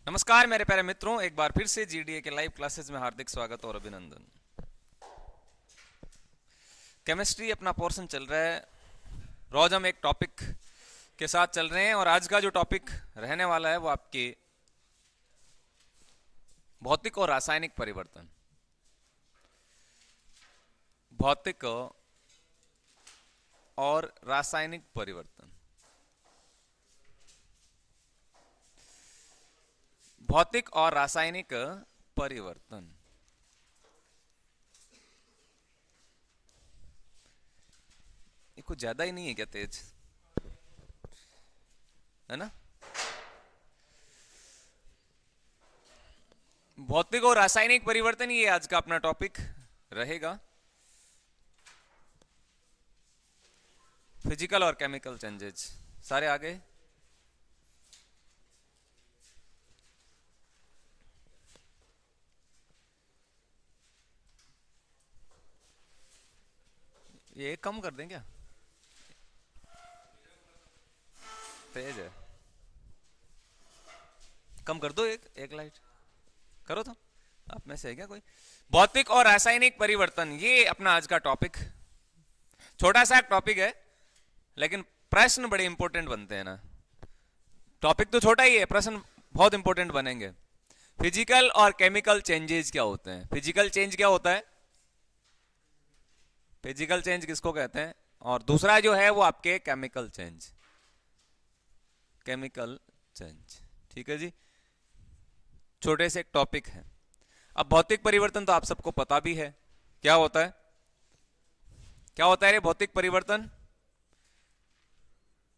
नमस्कार मेरे प्यारे मित्रों, एक बार फिर से जीडीए के लाइव क्लासेस में हार्दिक स्वागत और अभिनंदन। केमिस्ट्री अपना पोर्शन चल रहा है। रोज हम एक टॉपिक के साथ चल रहे हैं और आज का जो टॉपिक रहने वाला है वो आपके भौतिक और रासायनिक परिवर्तन। भौतिक और रासायनिक परिवर्तन। भौतिक और रासायनिक परिवर्तन। ये कुछ ज्यादा ही नहीं है क्या तेज, है ना? भौतिक और रासायनिक परिवर्तन, ये आज का अपना टॉपिक रहेगा। फिजिकल और केमिकल चेंजेस सारे आगे। ये कम कर दें क्या? तेज है, कम कर दो। एक लाइट करो तो। आप में से है क्या कोई? भौतिक और रासायनिक परिवर्तन, ये अपना आज का टॉपिक। छोटा सा टॉपिक है लेकिन प्रश्न बड़े इंपॉर्टेंट बनते हैं ना। टॉपिक तो छोटा ही है, प्रश्न बहुत इंपॉर्टेंट बनेंगे। फिजिकल और केमिकल चेंजेस क्या होते हैं? फिजिकल चेंज क्या होता है? फिजिकल चेंज किसको कहते हैं? और दूसरा जो है वो आपके केमिकल चेंज। केमिकल चेंज, ठीक है जी। छोटे से एक टॉपिक है। अब भौतिक परिवर्तन तो आप सबको पता भी है क्या होता है। क्या होता है रे भौतिक परिवर्तन?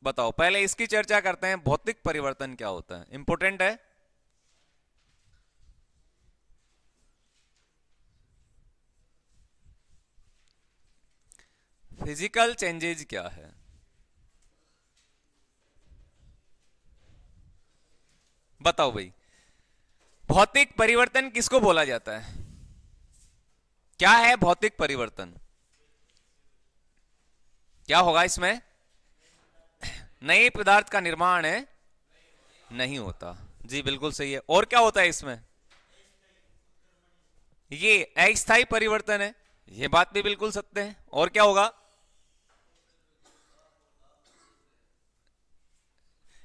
बताओ, पहले इसकी चर्चा करते हैं। भौतिक परिवर्तन क्या होता है, इंपॉर्टेंट है। फिजिकल चेंजेज क्या है? बताओ भाई, भौतिक परिवर्तन किसको बोला जाता है? क्या है भौतिक परिवर्तन? क्या होगा इसमें? नए पदार्थ का निर्माण है, नहीं होता। जी बिल्कुल सही है। और क्या होता है इसमें? ये अस्थायी परिवर्तन है, ये बात भी बिल्कुल सत्य है। और क्या होगा?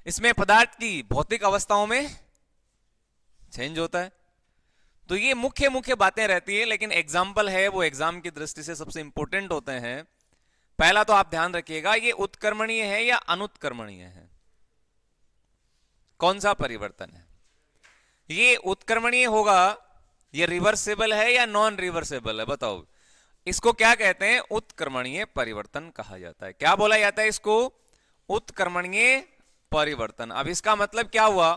इसमें पदार्थ की भौतिक अवस्थाओं में चेंज होता है। तो ये मुख्य मुख्य बातें रहती है, लेकिन एग्जाम्पल है वो एग्जाम की दृष्टि से सबसे इंपॉर्टेंट होते हैं। पहला तो आप ध्यान रखिएगा, ये उत्क्रमणीय है या अनुत्क्रमणीय है? कौन सा परिवर्तन है? ये उत्क्रमणीय होगा, ये रिवर्सेबल है या नॉन रिवर्सेबल है? बताओ। इसको क्या कहते हैं? उत्क्रमणीय परिवर्तन कहा जाता है। क्या बोला जाता है इसको? उत्क्रमणीय परिवर्तन। अब इसका मतलब क्या हुआ?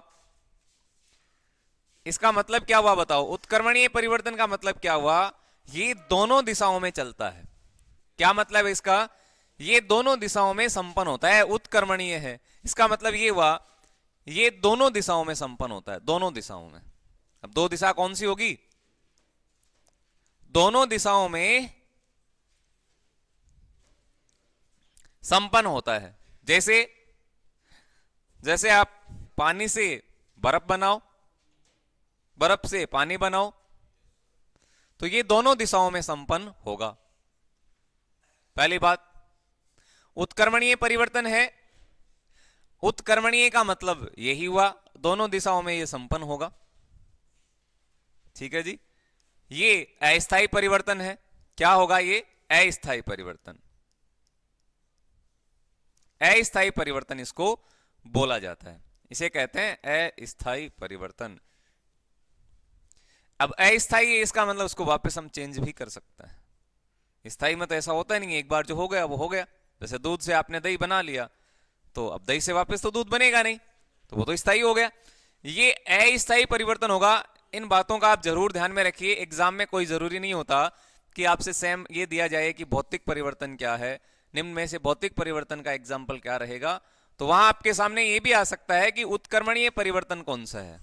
इसका मतलब क्या हुआ बताओ? उत्क्रमणीय परिवर्तन का मतलब क्या हुआ? ये दोनों दिशाओं में चलता है। क्या मतलब है इसका? ये दोनों दिशाओं में संपन्न होता है। उत्क्रमणीय है, इसका मतलब ये हुआ ये दोनों दिशाओं में संपन्न होता है। दोनों दिशाओं में। अब दो दिशा कौन सी होगी? दोनों दिशाओं में संपन्न होता है। जैसे जैसे आप पानी से बर्फ बनाओ, बर्फ से पानी बनाओ, तो ये दोनों दिशाओं में संपन्न होगा। पहली बात। उत्क्रमणीय परिवर्तन है, उत्क्रमणीय का मतलब यही हुआ दोनों दिशाओं में ये संपन्न होगा। ठीक है जी। ये अस्थायी परिवर्तन है। क्या होगा ये? अस्थायी परिवर्तन। अस्थायी परिवर्तन इसको बोला जाता है, इसे कहते हैं अस्थायी परिवर्तन। अब अस्थायी है, इसका मतलब उसको वापस हम चेंज भी कर सकते हैं। स्थायी में तो ऐसा होता नहीं है, एक बार जो हो गया वो हो गया। जैसे दूध से आपने दही बना लिया, तो अब दही से वापस तो दूध बनेगा नहीं, तो वो तो स्थायी हो गया। ये अस्थायी परिवर्तन होगा। इन बातों का आप जरूर ध्यान में रखिए। एग्जाम में कोई जरूरी नहीं होता कि आपसे सेम ये दिया जाए कि भौतिक परिवर्तन क्या है, निम्न में से भौतिक परिवर्तन का एग्जाम्पल क्या रहेगा। तो वहां आपके सामने ये भी आ सकता है कि उत्क्रमणीय परिवर्तन कौन सा है।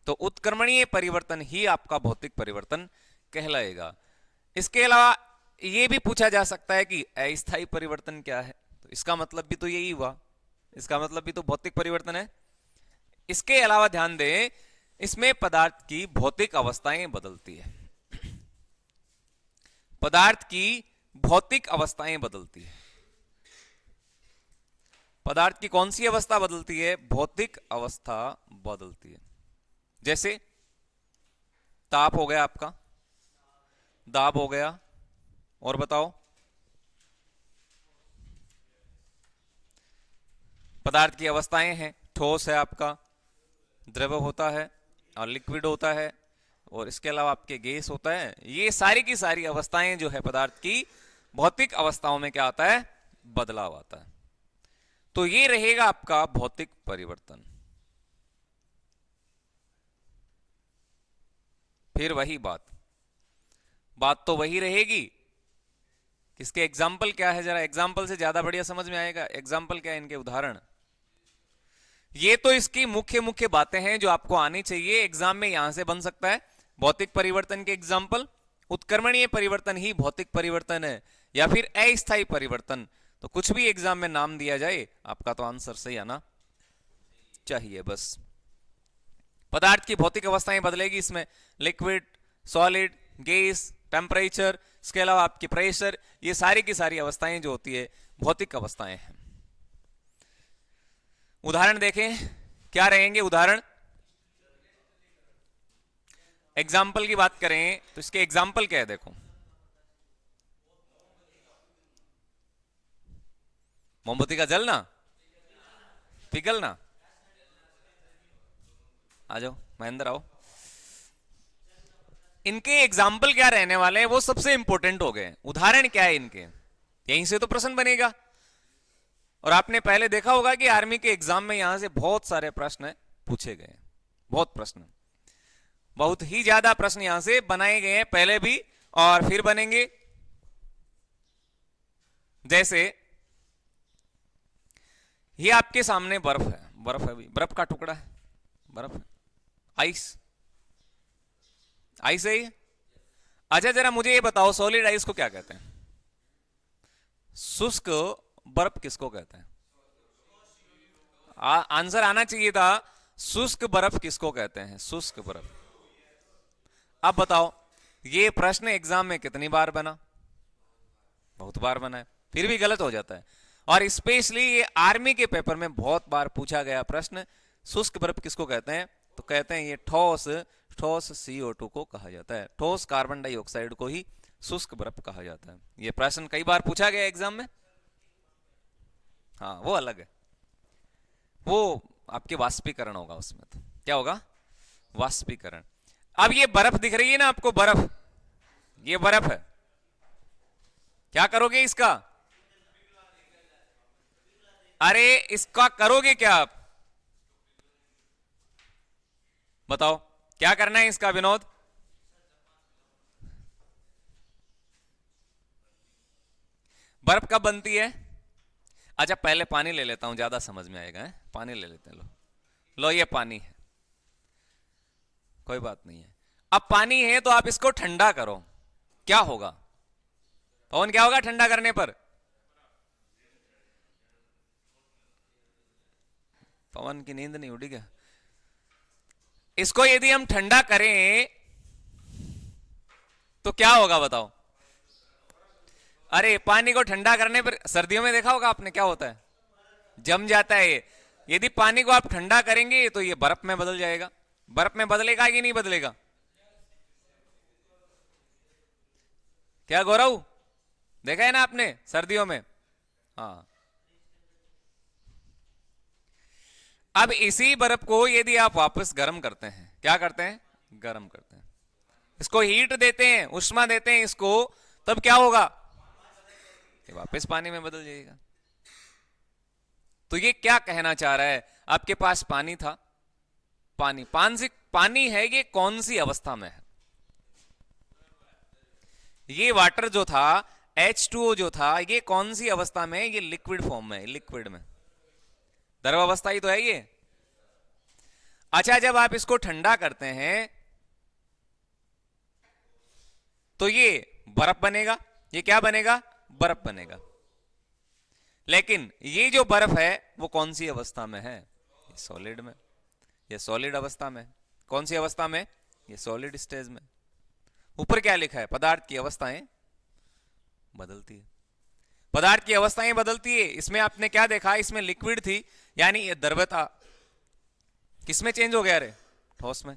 तो उत्क्रमणीय परिवर्तन ही आपका भौतिक परिवर्तन कहलाएगा। इसके अलावा यह भी पूछा जा सकता है कि अस्थायी परिवर्तन क्या है, तो इसका मतलब भी तो यही हुआ, इसका मतलब भी तो भौतिक परिवर्तन है। इसके अलावा ध्यान दें, इसमें पदार्थ की भौतिक अवस्थाएं बदलती है। पदार्थ की भौतिक अवस्थाएं बदलती है। पदार्थ की कौन सी अवस्था बदलती है? भौतिक अवस्था बदलती है। जैसे ताप हो गया आपका, दाब हो गया, और बताओ। पदार्थ की अवस्थाएं हैं, ठोस है आपका, द्रव होता है और लिक्विड होता है, और इसके अलावा आपके गैस होता है। ये सारी की सारी अवस्थाएं जो है पदार्थ की, भौतिक अवस्थाओं में क्या आता है? बदलाव आता है। तो ये रहेगा आपका भौतिक परिवर्तन। फिर वही बात तो वही रहेगी। इसके एग्जाम्पल क्या है? जरा एग्जाम्पल से ज्यादा बढ़िया समझ में आएगा। एग्जाम्पल क्या है? इनके उदाहरण। ये तो इसकी मुख्य मुख्य बातें हैं जो आपको आनी चाहिए। एग्जाम में यहां से बन सकता है भौतिक परिवर्तन के एग्जाम्पल। उत्क्रमणीय परिवर्तन ही भौतिक परिवर्तन है, या फिर अस्थायी परिवर्तन। तो कुछ भी एग्जाम में नाम दिया जाए, आपका तो आंसर सही आना चाहिए बस। पदार्थ की भौतिक अवस्थाएं बदलेगी इसमें, लिक्विड, सॉलिड, गैस, टेम्परेचर, इसके अलावा आपकी प्रेशर, ये सारी की सारी अवस्थाएं जो होती है भौतिक अवस्थाएं हैं। उदाहरण देखें, क्या रहेंगे उदाहरण? एग्जाम्पल की बात करें तो इसके एग्जाम्पल क्या है? देखो, मोमबत्ती का जलना, पिघलना। आ जाओ महेंद्र, आओ। इनके एग्जाम्पल क्या रहने वाले हैं वो सबसे इंपॉर्टेंट हो गए। उदाहरण क्या है इनके? यहीं से तो प्रश्न बनेगा। और आपने पहले देखा होगा कि आर्मी के एग्जाम में यहां से बहुत सारे प्रश्न पूछे गए, बहुत ही ज्यादा प्रश्न यहां से बनाए गए हैं, पहले भी और फिर बनेंगे। जैसे ये आपके सामने बर्फ है, बर्फ का टुकड़ा है, बर्फ है, आइस है ये। अच्छा जरा मुझे ये बताओ, सॉलिड आइस को क्या कहते हैं? शुष्क बर्फ किसको कहते हैं? आंसर आना चाहिए था, शुष्क बर्फ किसको कहते हैं? शुष्क बर्फ। अब बताओ, ये प्रश्न एग्जाम में कितनी बार बना? बहुत बार बना है, फिर भी गलत हो जाता है। और स्पेशली ये आर्मी के पेपर में बहुत बार पूछा गया प्रश्न, शुष्क बर्फ किसको कहते हैं? तो कहते हैं ये ठोस CO2 को कहा जाता है, ठोस कार्बन डाइऑक्साइड को ही शुष्क बर्फ कहा जाता है। ये प्रश्न कई बार पूछा गया एग्जाम में। हाँ वो अलग है, वो आपके वाष्पीकरण होगा उसमें। तो क्या होगा? वाष्पीकरण। अब ये बर्फ दिख रही है ना आपको, बर्फ, ये बर्फ है, क्या करोगे इसका? अरे इसका करोगे क्या आप? बताओ क्या करना है इसका विनोद? बर्फ कब बनती है? अच्छा पहले पानी ले लेता हूं, ज्यादा समझ में आएगा है? पानी ले लेते हैं, लो ये पानी है, कोई बात नहीं है। अब पानी है तो आप इसको ठंडा करो, क्या होगा पवन? क्या होगा ठंडा करने पर? पवन की नींद नहीं उड़ी क्या? इसको यदि हम ठंडा करें तो क्या होगा बताओ? अरे पानी को ठंडा करने पर सर्दियों में देखा होगा आपने, क्या होता है? जम जाता है ये। यदि पानी को आप ठंडा करेंगे तो ये बर्फ में बदल जाएगा। बर्फ में बदलेगा कि नहीं बदलेगा? क्या गौरव, देखा है ना आपने सर्दियों में? हाँ। अब इसी बर्फ को यदि आप वापस गर्म करते हैं, क्या करते हैं? गर्म करते हैं, इसको हीट देते हैं, उष्मा देते हैं इसको, तब क्या होगा? ये वापस पानी में बदल जाएगा। तो ये क्या कहना चाह रहा है? आपके पास पानी था, पानी है, ये कौन सी अवस्था में है? ये वाटर जो था, H2O जो था, ये कौन सी अवस्था में है? ये लिक्विड फॉर्म में है, लिक्विड में, द्रव अवस्था ही तो है ये। अच्छा जब आप इसको ठंडा करते हैं तो ये बर्फ बनेगा। ये क्या बनेगा? बर्फ बनेगा। लेकिन ये जो बर्फ है वो कौन सी अवस्था में है? सॉलिड में। ये सॉलिड अवस्था में। कौन सी अवस्था में? ये सॉलिड स्टेज में। ऊपर क्या लिखा है? पदार्थ की अवस्थाएं बदलती है। पदार्थ की अवस्थाएं बदलती है। इसमें आपने क्या देखा? इसमें लिक्विड थी, यानी ये द्रव्यता किसमें चेंज हो गया रे? ठोस में।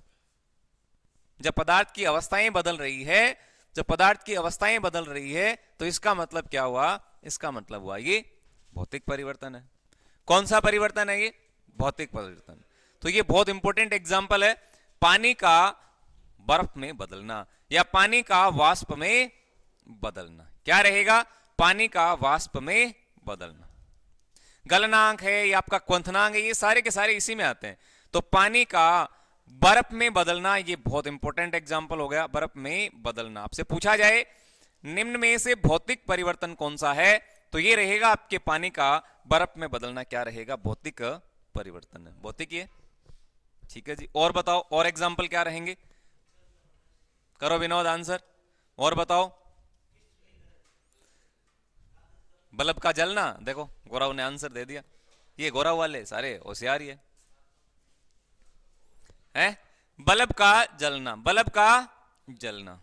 जब पदार्थ की अवस्थाएं बदल रही है, जब पदार्थ की अवस्थाएं बदल रही है, तो इसका मतलब क्या हुआ? इसका मतलब हुआ ये भौतिक परिवर्तन है। कौन सा परिवर्तन है ये? भौतिक परिवर्तन। तो ये बहुत इंपॉर्टेंट एग्जांपल है, पानी का बर्फ में बदलना या पानी का वाष्प में बदलना। क्या रहेगा? पानी का वाष्प में बदलना। गलनांक है, ये आपका क्वंथनांक है, ये सारे के सारे इसी में आते हैं। तो पानी का बर्फ में बदलना, ये बहुत इंपॉर्टेंट एग्जांपल हो गया। बर्फ में बदलना। आपसे पूछा जाए निम्न में से भौतिक परिवर्तन कौन सा है, तो ये रहेगा आपके पानी का बर्फ में बदलना। क्या रहेगा? भौतिक परिवर्तन है। भौतिक ये, ठीक है जी। और बताओ, और एग्जांपल क्या रहेंगे? करो विनोद आंसर, और बताओ। बल्ब का जलना, देखो गौरव ने आंसर दे दिया। ये गौरव वाले सारे होशियार ही है? बल्ब का जलना, बल्ब का जलना।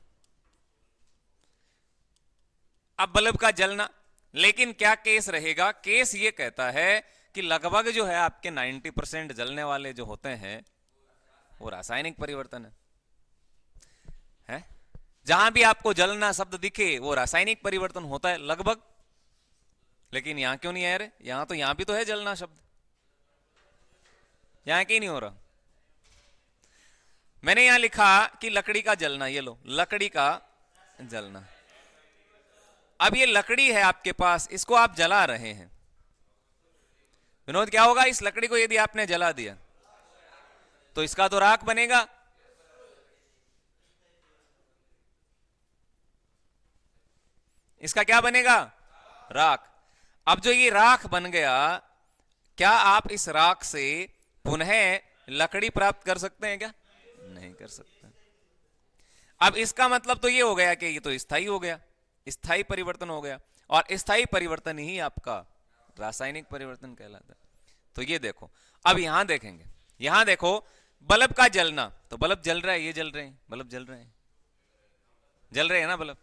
अब बल्ब का जलना, लेकिन क्या केस रहेगा? केस ये कहता है कि लगभग जो है आपके 90% जलने वाले जो होते हैं वो रासायनिक परिवर्तन है? जहां भी आपको जलना शब्द दिखे वो रासायनिक परिवर्तन होता है लगभग। लेकिन यहां क्यों नहीं है रे? यहां तो, यहां भी तो है जलना शब्द, यहां क्यों नहीं हो रहा? मैंने यहां लिखा कि लकड़ी का जलना, ये लो, लकड़ी का जलना। अब ये लकड़ी है आपके पास, इसको आप जला रहे हैं। विनोद क्या होगा इस लकड़ी को यदि आपने जला दिया? तो इसका तो राख बनेगा। इसका क्या बनेगा? राख। अब जो ये राख बन गया, क्या आप इस राख से पुनः लकड़ी प्राप्त कर सकते हैं क्या? नहीं कर सकते। अब इसका मतलब तो ये हो गया कि ये तो स्थायी हो गया, स्थायी परिवर्तन हो गया, और स्थायी परिवर्तन ही आपका रासायनिक परिवर्तन कहलाता है। तो ये देखो, अब यहां देखेंगे, यहां देखो बल्ब का जलना, तो बल्ब जल रहा है, ये जल रहे हैं, बल्ब जल रहे हैं, जल रहे हैं ना बल्ब।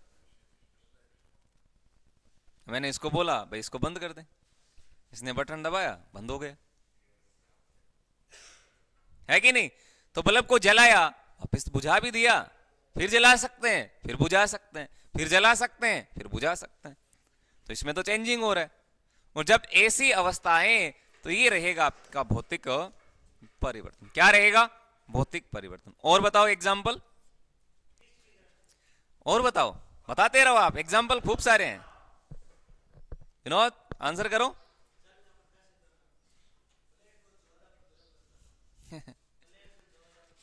मैंने इसको बोला भाई इसको बंद कर दे, इसने बटन दबाया, बंद हो गया, है कि नहीं? तो बल्ब को जलाया, वापस बुझा भी दिया, फिर जला सकते हैं, फिर बुझा सकते हैं, फिर जला सकते हैं, फिर बुझा सकते हैं। तो इसमें तो चेंजिंग हो रहा है। और जब ऐसी अवस्थाएं, तो ये रहेगा आपका भौतिक परिवर्तन। क्या रहेगा? भौतिक परिवर्तन। और बताओ एग्जाम्पल, और बताओ, बताते रहो आप, एग्जाम्पल खूब सारे हैं। विनोद आंसर करो।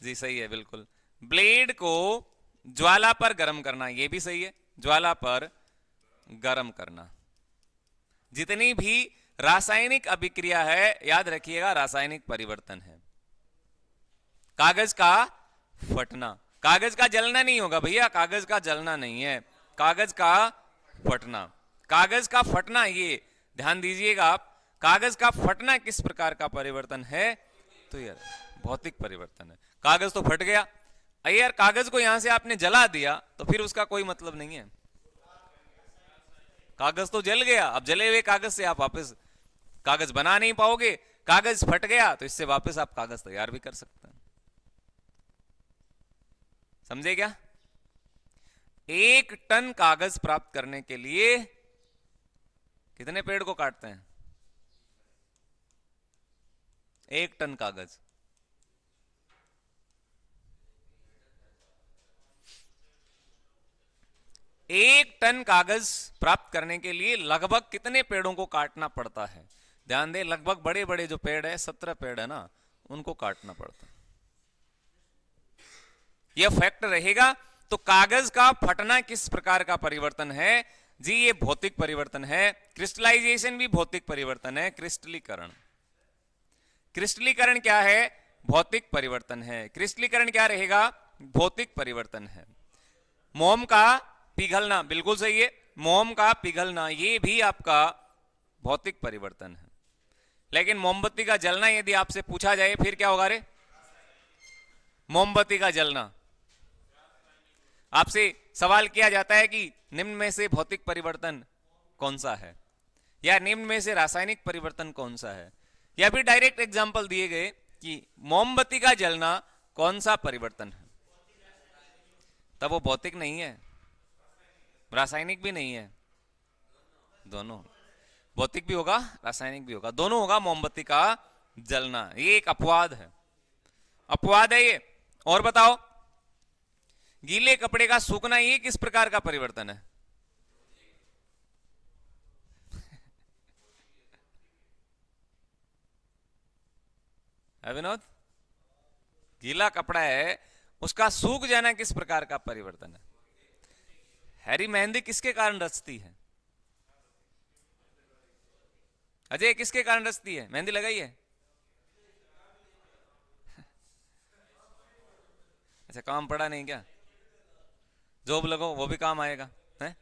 जी सही है, बिल्कुल। ब्लेड को ज्वाला पर गर्म करना, ये भी सही है, ज्वाला पर गर्म करना। जितनी भी रासायनिक अभिक्रिया है, याद रखिएगा रासायनिक परिवर्तन है। कागज का फटना, कागज का जलना नहीं होगा भैया, कागज का जलना नहीं है, कागज का फटना। कागज का फटना, ये ध्यान दीजिएगा आप, कागज का फटना किस प्रकार का परिवर्तन है? तो यार भौतिक परिवर्तन है। कागज तो फट गया, यार कागज को यहां से आपने जला दिया तो फिर उसका कोई मतलब नहीं है, कागज तो जल गया। अब जले हुए कागज से आप वापस कागज बना नहीं पाओगे, कागज फट गया तो इससे वापस आप कागज तैयार भी कर सकते हैं। समझे क्या? 1 टन कागज प्राप्त करने के लिए कितने पेड़ को काटते हैं? 1 टन कागज। एक टन कागज प्राप्त करने के लिए लगभग कितने पेड़ों को काटना पड़ता है? ध्यान दें, लगभग बड़े बड़े जो पेड़ है, 17 पेड़ है ना, उनको काटना पड़ता है। यह फैक्ट रहेगा। तो कागज का फटना किस प्रकार का परिवर्तन है? जी ये भौतिक परिवर्तन है। क्रिस्टलाइजेशन भी भौतिक परिवर्तन है। क्रिस्टलीकरण, क्रिस्टलीकरण क्या है? भौतिक परिवर्तन है। क्रिस्टलीकरण क्या रहेगा? भौतिक परिवर्तन है। मोम का पिघलना, बिल्कुल सही है, मोम का पिघलना ये भी आपका भौतिक परिवर्तन है। लेकिन मोमबत्ती का जलना यदि आपसे पूछा जाए फिर क्या होगा रे? मोमबत्ती का जलना। आपसे सवाल किया जाता है कि निम्न में से भौतिक परिवर्तन कौन सा है, या निम्न में से रासायनिक परिवर्तन कौन सा है, या फिर डायरेक्ट एग्जाम्पल दिए गए कि मोमबत्ती का जलना कौन सा परिवर्तन है, तब वो भौतिक नहीं है, रासायनिक भी नहीं है, दोनों, भौतिक भी होगा रासायनिक भी होगा, दोनों होगा मोमबत्ती का जलना। ये एक अपवाद है, अपवाद है ये। और बताओ, गीले कपड़े का सूखना ये किस प्रकार का परिवर्तन है? विनोद, गीला कपड़ा है, उसका सूख जाना किस प्रकार का परिवर्तन है? हरी मेहंदी किसके कारण रचती है? अजय, किसके कारण रचती है? मेहंदी लगाई है? अच्छा, काम पड़ा नहीं क्या? जॉब लगो, वो भी काम आएगा है?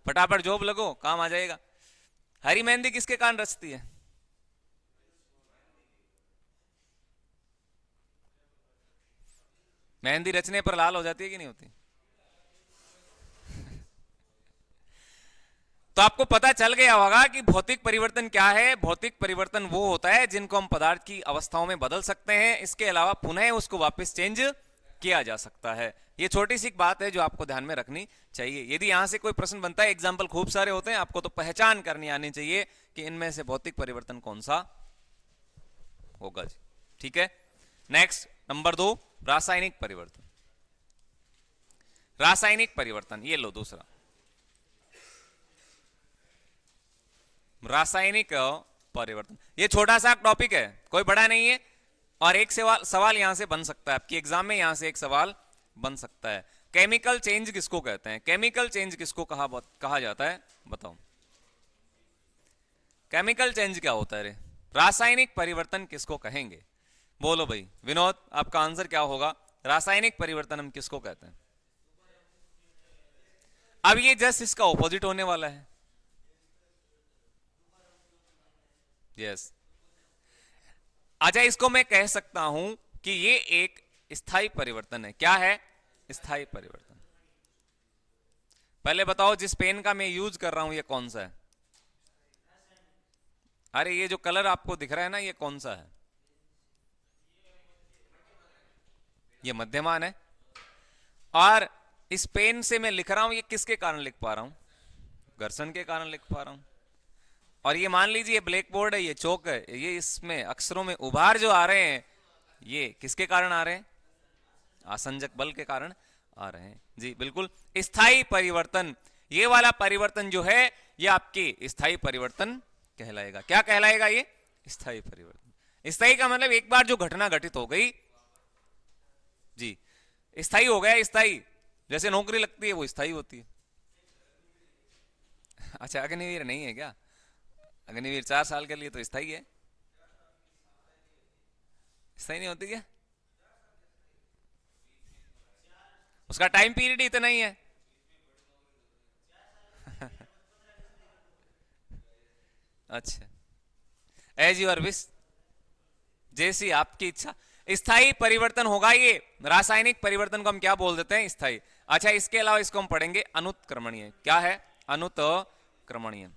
फटाफट जॉब लगो, काम आ जाएगा। हरी मेहंदी किसके कारण रचती है? मेहंदी रचने पर लाल हो जाती है कि नहीं होती? तो आपको पता चल गया होगा कि भौतिक परिवर्तन क्या है। भौतिक परिवर्तन वो होता है जिनको हम पदार्थ की अवस्थाओं में बदल सकते हैं, इसके अलावा पुनः उसको वापस चेंज किया जा सकता है। ये छोटी सी बात है जो आपको ध्यान में रखनी चाहिए। यदि यहां से कोई प्रश्न बनता है, एग्जाम्पल खूब सारे होते हैं, आपको तो पहचान करनी आनी चाहिए कि इनमें से भौतिक परिवर्तन कौन सा होगा जी। ठीक है, नेक्स्ट नंबर 2, रासायनिक परिवर्तन। रासायनिक परिवर्तन, ये लो दूसरा, रासायनिक परिवर्तन। ये छोटा सा टॉपिक है, कोई बड़ा नहीं है, और एक सवाल यहां से बन सकता है आपकी एग्जाम में, यहां से एक सवाल बन सकता है। केमिकल चेंज किसको कहते हैं? केमिकल चेंज किसको कहा जाता है? बताओ, केमिकल चेंज क्या होता है रे? रासायनिक परिवर्तन किसको कहेंगे? बोलो भाई विनोद, आपका आंसर क्या होगा? रासायनिक परिवर्तन हम किसको कहते हैं? अब ये जस्ट इसका ऑपोजिट होने वाला है। यस, अच्छा, इसको मैं कह सकता हूं कि ये एक स्थायी परिवर्तन है। क्या है? स्थायी परिवर्तन। पहले बताओ, जिस पेन का मैं यूज कर रहा हूं ये कौन सा है? अरे, ये जो कलर आपको दिख रहा है ना, ये कौन सा है? ये मध्यमान है। और इस पेन से मैं लिख रहा हूं, ये किसके कारण लिख पा रहा हूं? घर्षण के कारण लिख पा रहा हूं। और ये मान लीजिए ब्लैक बोर्ड है, ये चौक है, ये इसमें अक्षरों में उभार जो आ रहे हैं, ये किसके कारण आ रहे हैं? आसंजक बल के कारण आ रहे हैं जी, बिल्कुल। स्थायी परिवर्तन, ये वाला परिवर्तन जो है, ये आपके स्थायी परिवर्तन कहलाएगा। क्या कहलाएगा? ये स्थायी परिवर्तन। स्थायी का मतलब एक बार जो घटना घटित हो गई जी, स्थायी हो गया। स्थायी जैसे नौकरी लगती है, वो स्थायी होती है। अच्छा, अग्निवीर नहीं है क्या? अग्निवीर 4 साल के लिए तो स्थायी है, स्थायी नहीं होती क्या? उसका टाइम पीरियड इतना ही है। अच्छा, एज यूर विश, जैसी आपकी इच्छा। स्थायी परिवर्तन होगा ये। रासायनिक परिवर्तन को हम क्या बोल देते हैं? स्थायी। अच्छा, इसके अलावा इसको हम पढ़ेंगे अनुत्क्रमणीय। क्या है? अनुत्क्रमणीय।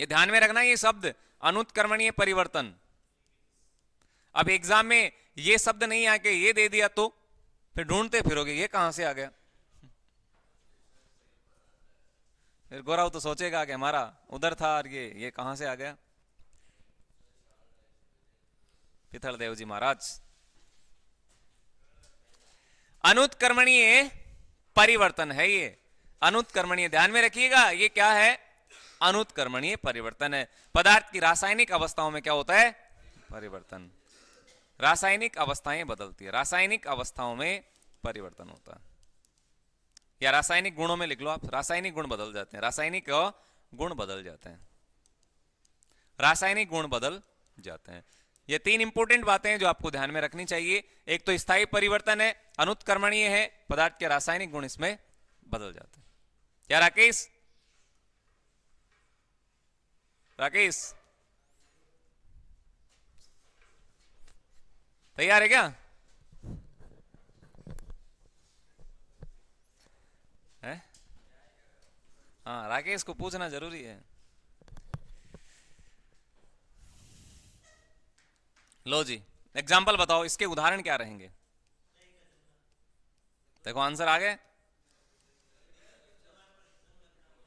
ये ध्यान में रखना, ये शब्द अनुत्क्रमणीय परिवर्तन। अब एग्जाम में ये शब्द नहीं आके ये दे दिया तो फिर ढूंढते फिरोगे ये कहां से आ गया। फिर गौरव तो सोचेगा कि हमारा उधर था और ये कहां से आ गया। पिथल देव जी महाराज। अनुत्क्रमणीय परिवर्तन है ये, अनुत्क्रमणीय, ध्यान में रखिएगा। ये क्या है? अनुत्क्रमणीय परिवर्तन है। पदार्थ की रासायनिक अवस्थाओं में क्या होता है? परिवर्तन। रासायनिक अवस्थाएं बदलती है, रासायनिक अवस्थाओं में परिवर्तन होता है। या रासायनिक गुणों में लिख लो आप, रासायनिक गुण बदल जाते हैं, रासायनिक गुण बदल जाते हैं, रासायनिक गुण बदल जाते हैं। ये 3 इंपॉर्टेंट बातें हैं जो आपको ध्यान में रखनी चाहिए। एक तो स्थायी परिवर्तन है, अनुत्क्रमणीय है, पदार्थ के रासायनिक गुण इसमें बदल जाते हैं। क्या राकेश? राकेश तैयार है क्या? हाँ, राकेश को पूछना जरूरी है। लो जी, एग्जाम्पल बताओ, इसके उदाहरण क्या रहेंगे? देखो आंसर आ गए।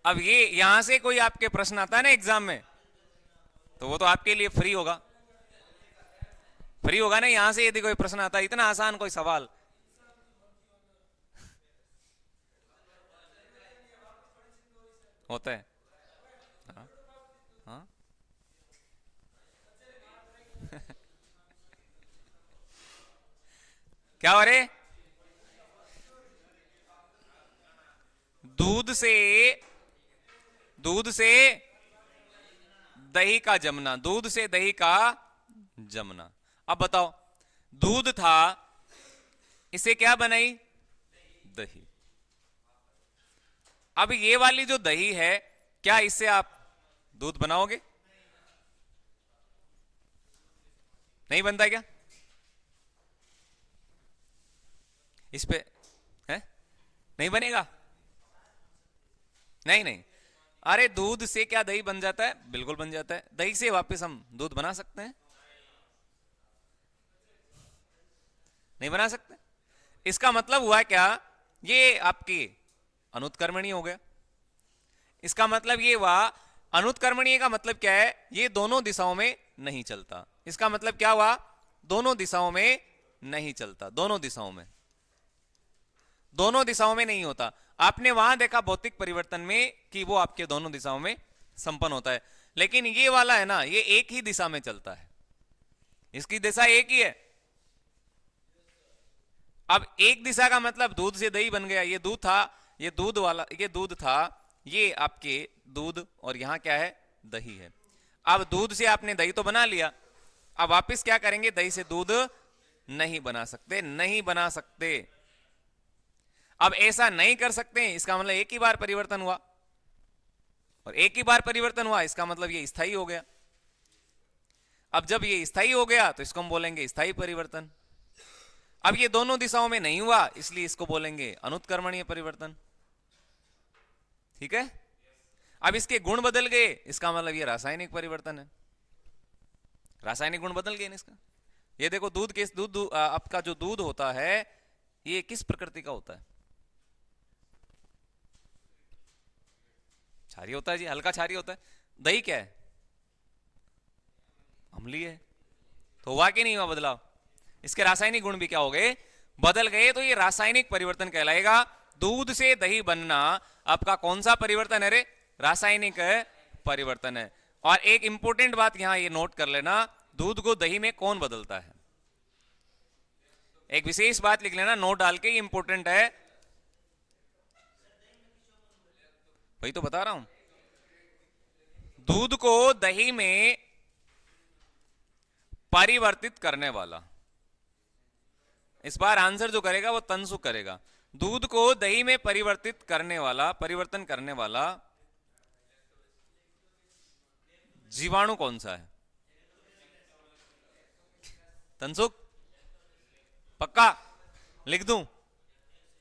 अब ये यहां से कोई आपके प्रश्न आता है ना एग्जाम में, तो वो तो आपके लिए फ्री होगा। फ्री होगा ना, यहां से यदि कोई प्रश्न आता है इतना आसान कोई सवाल। होता है। हाँ, हाँ। क्या हो रहे? दूध से दूध से दही का जमना, दूध से दही का जमना। अब बताओ, दूध था, इसे क्या बनाई? दही। अब ये वाली जो दही है, क्या इससे आप दूध बनाओगे? नहीं बनता क्या? इस पे है, नहीं बनेगा। नहीं नहीं, अरे दूध से क्या दही बन जाता है? बिल्कुल बन जाता है। दही से वापस हम दूध बना सकते हैं? नहीं बना सकते। इसका मतलब हुआ क्या? ये आपकी अनुत्कर्मणीय हो गया। इसका मतलब ये हुआ, अनुत्कर्मणीय का मतलब क्या है? ये दोनों दिशाओं में नहीं चलता। इसका मतलब क्या हुआ? दोनों दिशाओं में नहीं चलता। दोनों दिशाओं में, दोनों दिशाओं में नहीं होता। आपने वहां देखा भौतिक परिवर्तन में कि वो आपके दोनों दिशाओं में संपन्न होता है, लेकिन ये वाला है ना, ये एक ही दिशा में चलता है। इसकी दिशा एक ही है। अब एक दिशा का मतलब दूध से दही बन गया। ये दूध था, ये दूध वाला, ये दूध था, ये आपके दूध, और यहां क्या है? दही है। अब दूध से आपने दही तो बना लिया, अब वापिस क्या करेंगे? दही से दूध नहीं बना सकते, नहीं बना सकते। अब ऐसा नहीं कर सकते, इसका मतलब एक ही बार परिवर्तन हुआ, और एक ही बार परिवर्तन हुआ इसका मतलब ये स्थायी हो गया। अब जब ये स्थायी हो गया तो इसको हम बोलेंगे स्थायी परिवर्तन। अब ये दोनों दिशाओं में नहीं हुआ, इसलिए इसको बोलेंगे अनुत्कर्मणीय परिवर्तन। ठीक है? अब इसके गुण बदल गए, इसका मतलब ये रासायनिक परिवर्तन है। रासायनिक गुण बदल गए ना इसका। ये देखो, दूध के आपका जो दूध होता है, ये किस प्रकृति का होता है? क्षारीय होता है जी, हल्का क्षारीय होता है। दही क्या है? अम्लीय है। तो हुआ कि नहीं हुआ बदलाव? इसके रासायनिक गुण भी क्या हो गए? बदल गए। तो ये रासायनिक परिवर्तन कहलाएगा। दूध से दही बनना आपका कौन सा परिवर्तन है रे? रासायनिक परिवर्तन है। और एक इंपॉर्टेंट बात यहां ये नोट कर लेना, दूध को दही में कौन बदलता है? एक विशेष बात लिख लेना नोट डाल के, इंपॉर्टेंट है। वही तो बता रहा हूं, दूध को दही में परिवर्तित करने वाला। इस बार आंसर जो करेगा वो तंसु करेगा। दूध को दही में परिवर्तित करने वाला, परिवर्तन करने वाला जीवाणु कौन सा है? तंसुक? पक्का लिख दूं?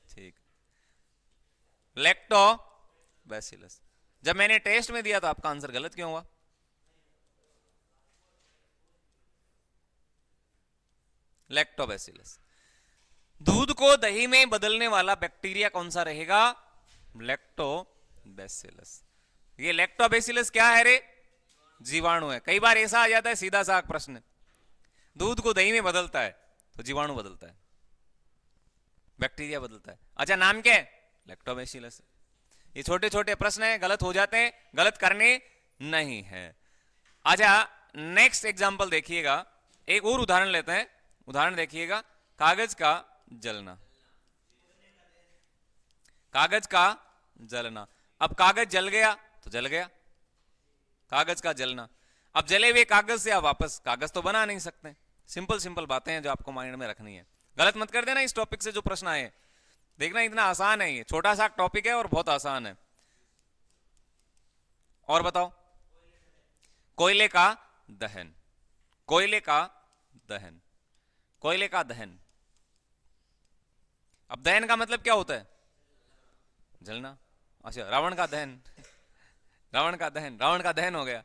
ठीक। लैक्टोबैसिलस। जब मैंने टेस्ट में दिया तो आपका आंसर गलत क्यों हुआ? लैक्टोबैसिलस। दूध को दही में बदलने वाला बैक्टीरिया कौन सा रहेगा? लैक्टोबैसिलस। ये लैक्टोबैसिलस क्या है रे? जीवाणु है। कई बार ऐसा आ जाता है सीधा सा प्रश्न, दूध को दही में बदलता है तो जीवाणु बदलता है, बैक्टीरिया बदलता है। अच्छा, नाम क्या है? लैक्टोबैसिलस। ये छोटे छोटे प्रश्न हैं, गलत हो जाते हैं, गलत करने नहीं है। अच्छा, नेक्स्ट एग्जांपल देखिएगा। एक और उदाहरण लेते हैं। उदाहरण देखिएगा, कागज का जलना। कागज का जलना। अब कागज जल गया तो जल गया, कागज का जलना। अब जले हुए कागज से आप वापस कागज तो बना नहीं सकते। सिंपल सिंपल बातें हैं जो आपको माइंड में रखनी है। गलत मत कर देना इस टॉपिक से जो प्रश्न आए। देखना इतना आसान है, ये छोटा सा टॉपिक है और बहुत आसान है। और बताओ, कोयले का दहन। कोयले का दहन, कोयले का दहन। अब दहन का मतलब क्या होता है? जलना। अच्छा, रावण का दहन। रावण का दहन, रावण का दहन हो गया,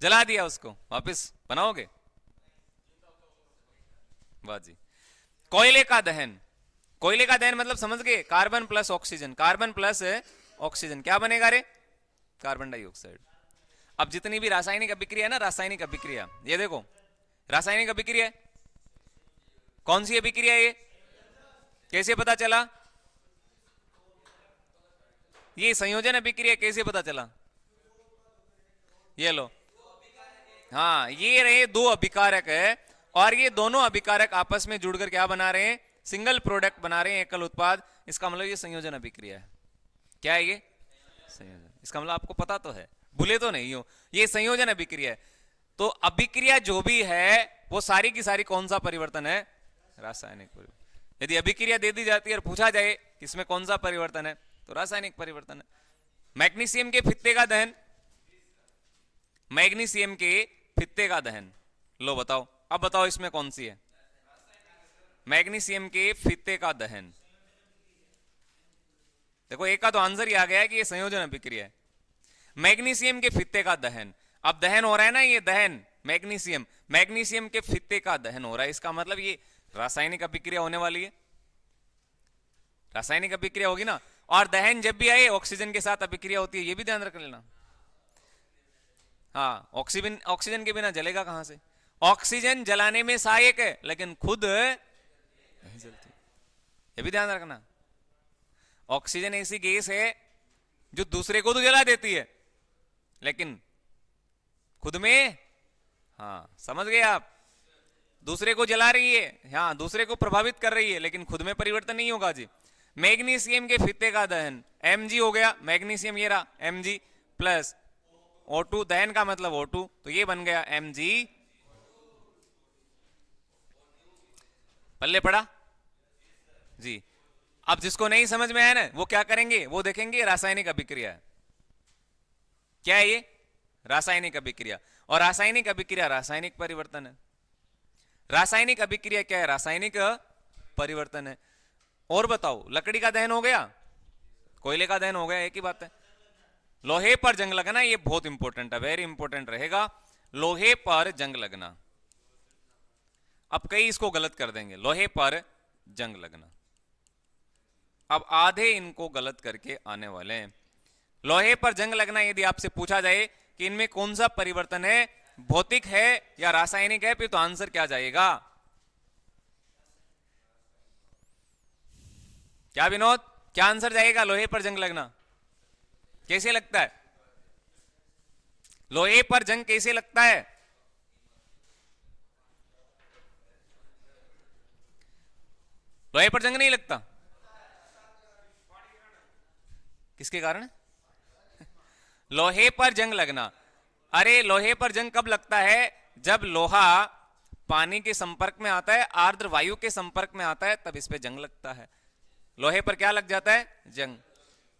जला दिया उसको, वापस बनाओगे? वाह जी। कोयले का दहन, कोयले का दहन मतलब समझ गए, carbon plus oxygen, carbon plus oxygen क्या बनेगा रे? Carbon dioxide. अब जितनी भी रासायनिक अभिक्रिया है ना, रासायनिक अभिक्रिया, ये देखो रासायनिक अभिक्रिया है, कौन सी अभिक्रिया है ये? कैसे पता चला? ये संयोजन अभिक्रिया, कैसे पता चला? ये लो, हाँ ये रहे दो अभिकारक है, और ये दोनों अभिकारक आपस में जुड़कर क्या बना रहे हैं? सिंगल प्रोडक्ट बना रहे हैं, एकल उत्पाद। इसका मतलब ये संयोजन अभिक्रिया है। क्या है ये? संयोजन। इसका मतलब आपको पता तो है, भूले तो नहीं हो, ये संयोजन अभिक्रिया है। तो अभिक्रिया जो भी है वो सारी की सारी कौन सा परिवर्तन है? रासायनिक परिवर्तन। यदि अभिक्रिया दे दी जाती है और पूछा जाए इसमें कौन सा परिवर्तन है, तो रासायनिक परिवर्तन है। मैग्नीशियम के फित्ते का दहन, मैग्नीशियम के फित्ते का दहन, लो बताओ, अब बताओ इसमें कौन सी है? मैग्नीशियम के फित्ते का दहन। देखो एक का तो आंसर ही आ गया है कि ये संयोजन अभिक्रिया है। मैग्नीशियम के फित्ते का दहन, अब दहन हो रहा है ना, ये दहन मैग्नीशियम, मैग्नीशियम के फित्ते का दहन हो रहा है, इसका मतलब ये रासायनिक अभिक्रिया होने वाली है, रासायनिक अभिक्रिया होगी ना। और दहन जब भी आए ऑक्सीजन के साथ अभिक्रिया होती है, ये भी ध्यान रख लेना। हाँ, ऑक्सीजन, ऑक्सीजन के बिना जलेगा कहां से? ऑक्सीजन जलाने में सहायक है लेकिन खुद नहीं जलती, ये भी ध्यान रखना। ऑक्सीजन ऐसी गैस है जो दूसरे को तो जला देती है लेकिन खुद में, हाँ समझ गए आप, दूसरे को जला रही है, हाँ दूसरे को प्रभावित कर रही है लेकिन खुद में परिवर्तन नहीं होगा जी। मैग्नीशियम के फित्ते का दहन, Mg हो गया, मैग्नीशियम ये रहा Mg प्लस O2, दहन का मतलब O2, तो ये बन गया Mg। पल्ले पड़ा जी। अब जिसको नहीं समझ में आया ना वो क्या करेंगे, वो देखेंगे रासायनिक अभिक्रिया है। क्या है ये? रासायनिक अभिक्रिया। और रासायनिक अभिक्रिया रासायनिक परिवर्तन है। रासायनिक अभिक्रिया क्या है? रासायनिक परिवर्तन है। और बताओ, लकड़ी का दहन हो गया, कोयले का दहन हो गया, एक ही बात है। लोहे पर जंग लगना, ये बहुत इंपॉर्टेंट है, वेरी इंपॉर्टेंट रहेगा, लोहे पर जंग लगना। अब कई इसको गलत कर देंगे, लोहे पर जंग लगना। अब आधे इनको गलत करके आने वाले हैं। लोहे पर जंग लगना, यदि आपसे पूछा जाए कि इनमें कौन सा परिवर्तन है, भौतिक है या रासायनिक है, फिर तो आंसर क्या जाएगा? क्या विनोद, क्या आंसर जाएगा? लोहे पर जंग लगना कैसे लगता है? लोहे पर जंग कैसे लगता है? लोहे पर जंग नहीं लगता, किसके कारण? लोहे पर जंग लगना, अरे लोहे पर जंग कब लगता है? जब लोहा पानी के संपर्क में आता है, आर्द्र वायु के संपर्क में आता है, तब इस पे जंग लगता है। लोहे पर क्या लग जाता है? जंग,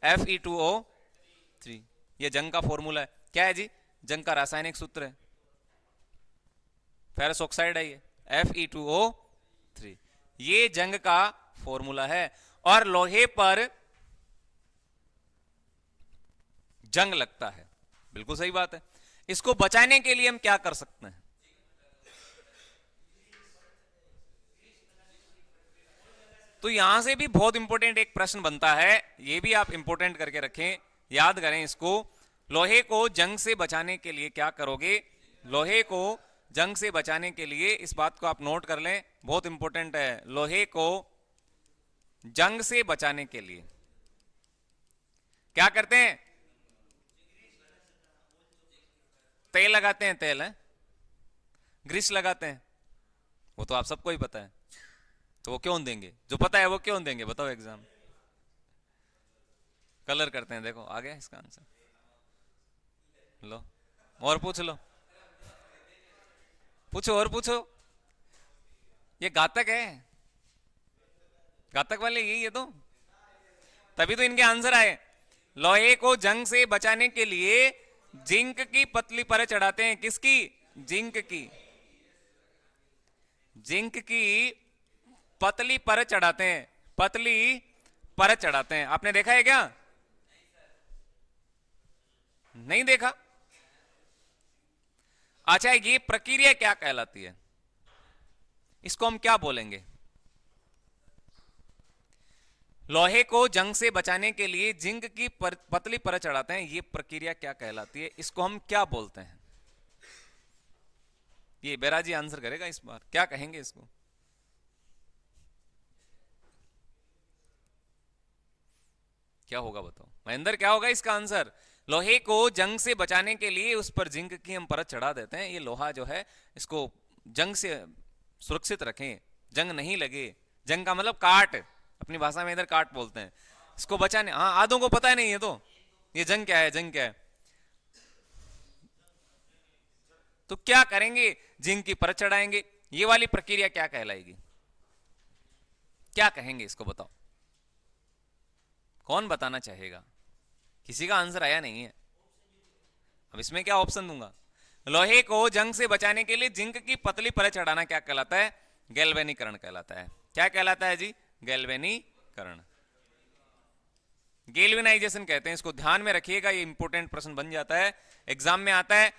Fe2O3, ये जंग का फॉर्मूला है। क्या है जी? जंग का रासायनिक सूत्र है, फेरस ऑक्साइड है ये, Fe2O3, ये जंग का फॉर्मूला है। और लोहे पर जंग लगता है, बिल्कुल सही बात है। इसको बचाने के लिए हम क्या कर सकते हैं? तो यहां से भी बहुत इंपॉर्टेंट एक प्रश्न बनता है, ये भी आप इंपॉर्टेंट करके रखें, याद करें इसको। लोहे को जंग से बचाने के लिए क्या करोगे? लोहे को जंग से बचाने के लिए, इस बात को आप नोट कर लें, बहुत इंपॉर्टेंट है। लोहे को जंग से बचाने के लिए क्या करते हैं? तेल लगाते हैं, तेल है, ग्रीस लगाते हैं, वो तो आप सबको ही पता है। तो वो क्यों देंगे? जो पता है वो क्यों देंगे? बताओ एग्जाम। कलर करते हैं, देखो आ गया इसका आंसर। लो और पूछ लो, पूछो और पूछो, ये घातक है, घातक वाले यही है, तो तभी तो इनके आंसर आए। लोहे को जंग से बचाने के लिए जिंक की पतली परत चढ़ाते हैं, किसकी? जिंक की, जिंक की पतली परत चढ़ाते हैं, पतली परत चढ़ाते हैं। आपने देखा है क्या? नहीं देखा। अच्छा, ये प्रक्रिया क्या कहलाती है, इसको हम क्या बोलेंगे? लोहे को जंग से बचाने के लिए जिंक की पतली परत चढ़ाते हैं, ये प्रक्रिया क्या कहलाती है, इसको हम क्या बोलते हैं? ये बैराजी आंसर करेगा इस बार, क्या कहेंगे इसको? क्या होगा बताओ महेंद्र, क्या होगा इसका आंसर? लोहे को जंग से बचाने के लिए उस पर जिंक की हम परत चढ़ा देते हैं, ये लोहा जो है इसको जंग से सुरक्षित रखें, जंग नहीं लगे। जंग का मतलब काट, अपनी भाषा में इधर काट बोलते हैं, इसको बचाने। हाँ, आधों को पता नहीं है तो ये जंग क्या है, जंग क्या है। तो क्या करेंगे, जिंक की परत चढ़ाएंगे। ये वाली प्रक्रिया क्या कहलाएगी, क्या कहेंगे इसको बताओ, कौन बताना चाहेगा? किसी का आंसर आया नहीं है। अब इसमें क्या ऑप्शन दूंगा? लोहे को जंग से बचाने के लिए जिंक की पतली परत चढ़ाना क्या कहलाता है? गैल्वेनीकरण कहलाता है। क्या कहलाता है जी? गैल्वेनीकरण, गैल्वेनाइजेशन कहते हैं इसको, ध्यान में रखिएगा, ये इंपॉर्टेंट प्रश्न बन जाता है, एग्जाम में आता है।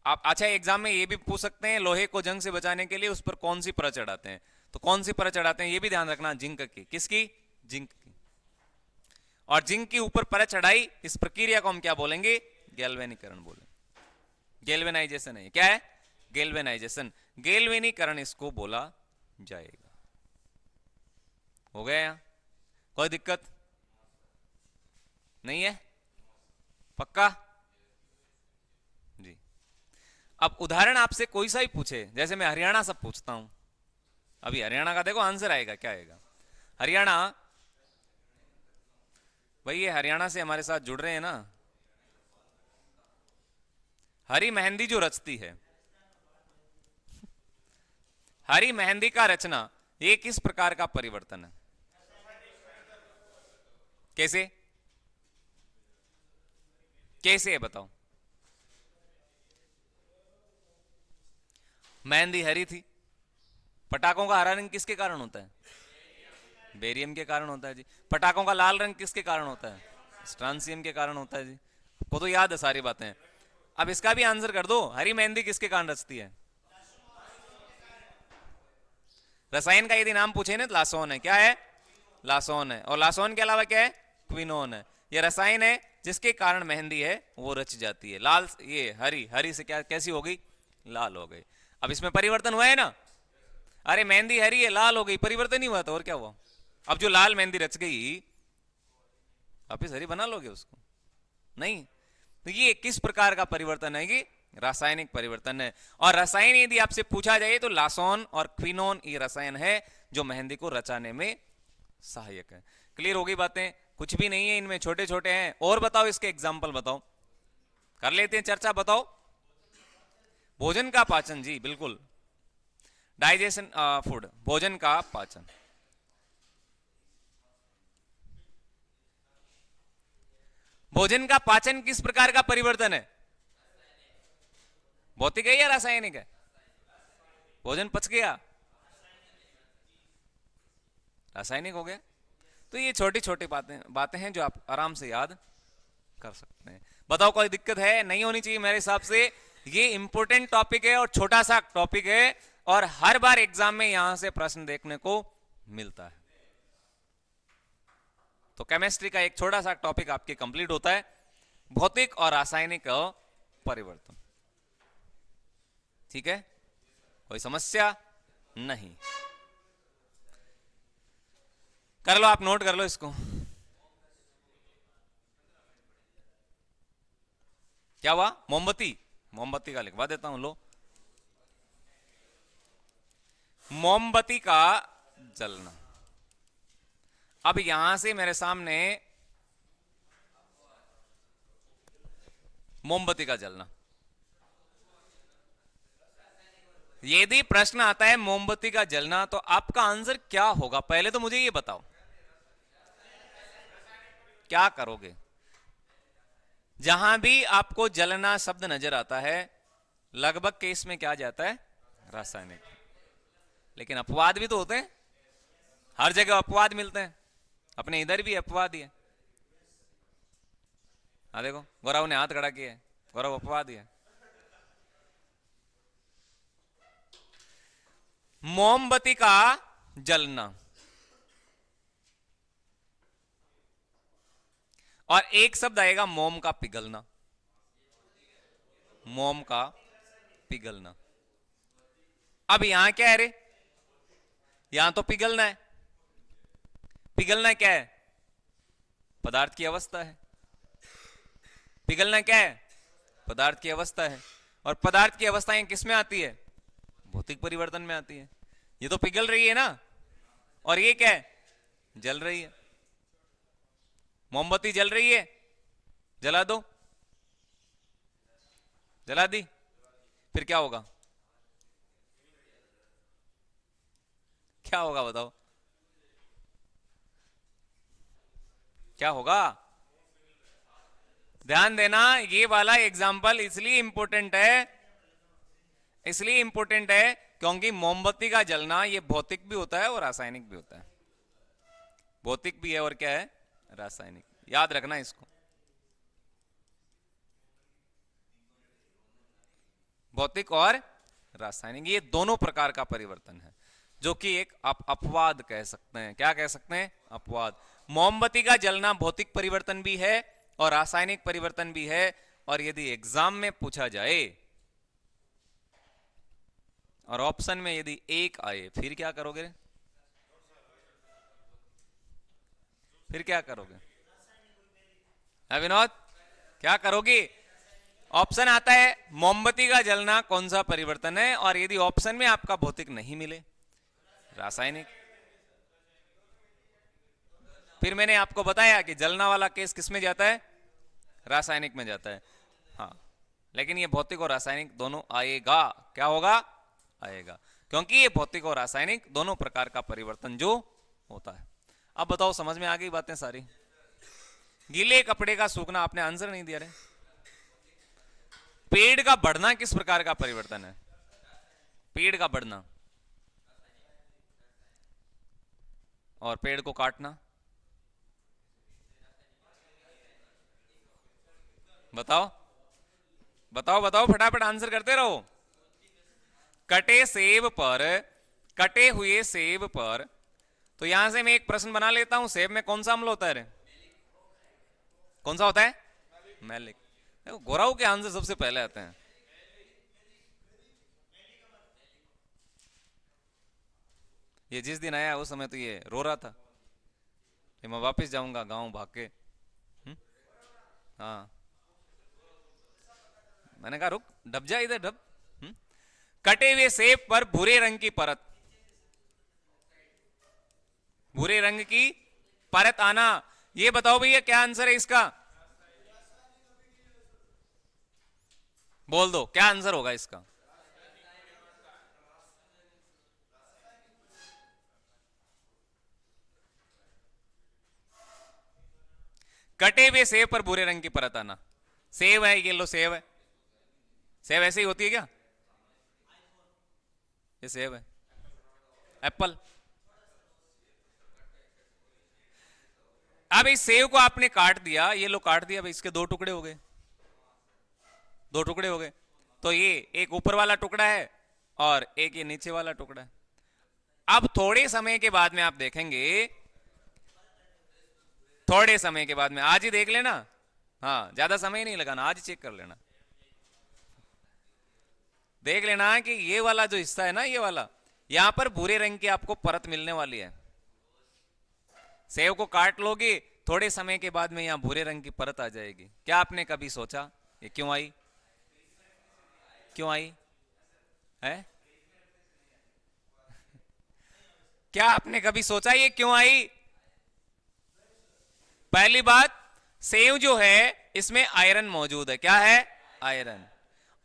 आप अच्छा, एग्जाम में ये भी पूछ सकते हैं, लोहे को जंग से बचाने के लिए उस पर कौन सी परत चढ़ाते हैं, तो कौन सी परत चढ़ाते हैं ये भी ध्यान रखना, जिंक की। किसकी? जिंक की। और जिंक की ऊपर परत चढ़ाई, इस प्रक्रिया को हम क्या बोलेंगे? गैल्वेनीकरण बोलेंगे। गैल्वेनाइजेशन है, क्या है? गैल्वेनाइजेशन, गैल्वेनीकरण इसको बोला जाएगा। हो गया यहां, कोई दिक्कत नहीं है? पक्का जी। अब उदाहरण आपसे कोई सा ही पूछे, जैसे मैं हरियाणा सब पूछता हूं, अभी हरियाणा का देखो आंसर आएगा, क्या आएगा? हरियाणा, भाई ये हरियाणा से हमारे साथ जुड़ रहे हैं ना। हरी मेहंदी जो रचती है, हरी मेहंदी का रचना, ये किस प्रकार का परिवर्तन है? कैसे कैसे है बताओ? मेहंदी हरी थी, पटाखों का हरा रंग किसके कारण होता है? बेरियम के कारण होता है जी। पटाखों का लाल रंग किसके कारण होता है? स्ट्रांसियम के कारण होता है जी। को तो याद है सारी बातें। अब इसका भी आंसर कर दो, हरी मेहंदी किसके कारण रचती है? रसायन का यदि नाम पूछे ना तो लासोन है। क्या है? लासोन है। और लासोन के अलावा क्या है? क्विनोन है। ये रसायन है जिसके कारण मेहंदी है वो रच जाती है। लाल, ये हरी, हरी से क्या कैसी हो गई? लाल हो गई। अब इसमें परिवर्तन हुआ है ना, अरे मेहंदी हरी है लाल हो गई, परिवर्तन ही हुआ था, और क्या हुआ? अब जो लाल मेहंदी रच गई वापिस हरी बना लोगे उसको? नहीं। तो ये किस प्रकार का परिवर्तन है? ये रासायनिक परिवर्तन है। और रसायन यदि आपसे पूछा जाए तो लासोन और क्विनोन ये रसायन है जो मेहंदी को रचाने में सहायक है। क्लियर हो गई बातें? कुछ भी नहीं है इनमें, छोटे छोटे हैं। और बताओ, इसके एग्जाम्पल बताओ, कर लेते हैं चर्चा। बताओ। भोजन का पाचन, जी बिल्कुल, डाइजेशन फूड, भोजन का पाचन। भोजन का पाचन किस प्रकार का परिवर्तन है? भौतिक है या रासायनिक है? भोजन पच गया, रासायनिक हो गया। तो ये छोटी छोटी बातें हैं जो आप आराम से याद कर सकते हैं। बताओ, कोई दिक्कत है? नहीं होनी चाहिए मेरे हिसाब से। ये इंपॉर्टेंट टॉपिक है और छोटा सा टॉपिक है, और हर बार एग्जाम में यहां से प्रश्न देखने को मिलता है। तो केमिस्ट्री का एक छोटा सा टॉपिक आपके कंप्लीट होता है, भौतिक और रासायनिक परिवर्तन। ठीक है, कोई समस्या नहीं? कर लो, आप नोट कर लो इसको। क्या हुआ? मोमबत्ती, मोमबत्ती का लिखवा देता हूं, लो। मोमबत्ती का जलना। अब यहां से मेरे सामने मोमबत्ती का जलना, यदि प्रश्न आता है मोमबत्ती का जलना, तो आपका आंसर क्या होगा? पहले तो मुझे ये बताओ, क्या करोगे? जहां भी आपको जलना शब्द नजर आता है, लगभग केस में क्या जाता है? रासायनिक। लेकिन अपवाद भी तो होते हैं, हर जगह अपवाद मिलते हैं, अपने इधर भी अपवाद ही है। हाँ देखो, गौरव ने हाथ खड़ा किया है, गौरव अपवाद है। मोमबत्ती का जलना, और एक शब्द आएगा मोम का पिघलना। मोम का पिघलना। अब यहां क्या है रे? यहां तो पिघलना है। पिघलना क्या है? पदार्थ की अवस्था है। पिघलना क्या है? पदार्थ की अवस्था है। और पदार्थ की अवस्थाएं किस में आती है? भौतिक परिवर्तन में आती है। ये तो पिघल रही है ना, और ये क्या है? जल रही है। मोमबत्ती जल रही है, जला दो, जला दी, फिर क्या होगा? क्या होगा बताओ, क्या होगा? ध्यान देना, ये वाला एग्जाम्पल इसलिए इंपॉर्टेंट है, इसलिए इंपॉर्टेंट है क्योंकि मोमबत्ती का जलना ये भौतिक भी होता है और रासायनिक भी होता है। भौतिक भी है और क्या है? रासायनिक। याद रखना इसको। भौतिक और रासायनिक, ये दोनों प्रकार का परिवर्तन है, जो कि एक अपवाद कह सकते हैं। क्या कह सकते हैं? अपवाद। मोमबत्ती का जलना भौतिक परिवर्तन भी है और रासायनिक परिवर्तन भी है। और यदि एग्जाम में पूछा जाए और ऑप्शन में यदि एक आए, फिर क्या करोगे? फिर क्या करोगे? है विनोद, क्या करोगे? ऑप्शन आता है मोमबत्ती का जलना कौन सा परिवर्तन है, और यदि ऑप्शन में आपका भौतिक नहीं मिले, रासायनिक। फिर मैंने आपको बताया कि जलना वाला केस किस में जाता है? रासायनिक में जाता है। हाँ, लेकिन ये भौतिक और रासायनिक दोनों आएगा। क्या होगा? आएगा, क्योंकि ये भौतिक और रासायनिक दोनों प्रकार का परिवर्तन जो होता है। अब बताओ, समझ में आ गई बातें सारी? गीले कपड़े का सूखना, आपने आंसर नहीं दिया रे। पेड़ का बढ़ना किस प्रकार का परिवर्तन है? पेड़ का बढ़ना, और पेड़ को काटना, बताओ बताओ बताओ, फटाफट आंसर करते रहो। कटे सेब पर, कटे हुए सेब पर, तो यहां से मैं एक प्रश्न बना लेता हूं, सेब में कौन सा अम्ल होता है रे? कौन सा होता है? मैलिक। देखो, गोराऊ के आंसर सबसे पहले आते हैं। ये जिस दिन आया उस समय तो ये रो रहा था कि मैं वापस जाऊंगा गांव भाग के। हाँ, मैंने कहा रुक, डब जा इधर, डब। कटे हुए सेब पर भूरे रंग की परत, भूरे रंग की परत आना, ये बताओ भैया क्या आंसर है इसका? बोल दो, क्या आंसर होगा इसका? कटे हुए सेब पर भूरे रंग की परत आना। सेब है, ये लो सेब है। सेब ऐसे ही होती है क्या? ये सेब है, एप्पल। अब इस सेब को आपने काट दिया, ये लो काट दिया, भाई इसके दो टुकड़े हो गए, दो टुकड़े हो गए। तो ये एक ऊपर वाला टुकड़ा है और एक ये नीचे वाला टुकड़ा है। अब थोड़े समय के बाद में आप देखेंगे, थोड़े समय के बाद में, आज ही देख लेना, हाँ ज्यादा समय नहीं लगाना, आज ही चेक कर लेना, देख लेना कि ये वाला जो हिस्सा है ना, ये वाला, यहां पर भूरे रंग की आपको परत मिलने वाली है। सेब को काट लोगे, थोड़े समय के बाद में यहां भूरे रंग की परत आ जाएगी। क्या आपने कभी सोचा ये क्यों आई? क्यों आई है? क्या आपने कभी सोचा ये क्यों आई? पहली बात, सेव जो है इसमें आयरन मौजूद है। क्या है? आयरन।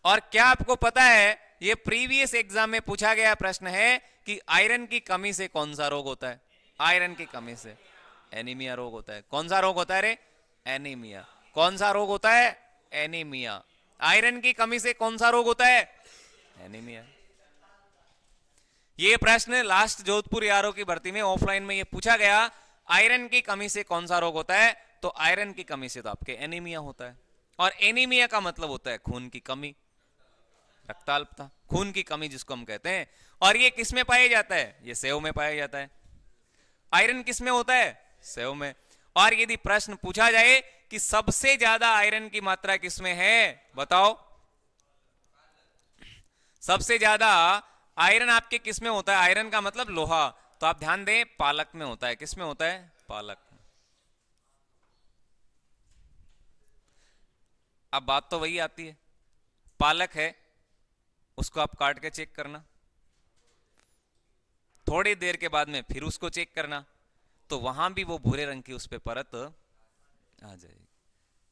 और क्या आपको पता है, ये प्रीवियस एग्जाम में पूछा गया प्रश्न है कि आयरन की कमी से कौन सा रोग होता है? आयरन की कमी से एनीमिया रोग होता है। कौन सा रोग होता है रे? एनीमिया। कौन सा रोग होता है? एनीमिया। आयरन की कमी से कौन सा रोग होता है? एनीमिया। ये प्रश्न लास्ट जोधपुर यारों की भर्ती में ऑफलाइन में ये पूछा गया, आयरन की कमी से कौन सा रोग होता है? तो आयरन की कमी से तो आपके एनीमिया होता है, और एनीमिया का मतलब होता है खून की कमी, रक्ताल्पता, खून की कमी जिसको हम कहते हैं। और ये किस में पाया जाता है? ये सेव में पाया जाता है। आयरन किस में होता है? सेव में। और यदि प्रश्न पूछा जाए कि सबसे ज्यादा आयरन की मात्रा किसमें है, बताओ। सबसे ज्यादा आयरन आपके किस में होता है? आयरन का मतलब लोहा, तो आप ध्यान दें पालक में होता है। किस में होता है? पालक में। अब बात तो वही आती है, पालक है, उसको आप काट के चेक करना, थोड़ी देर के बाद में फिर उसको चेक करना, तो वहां भी वो भूरे रंग की उस पे परत आ जाएगी।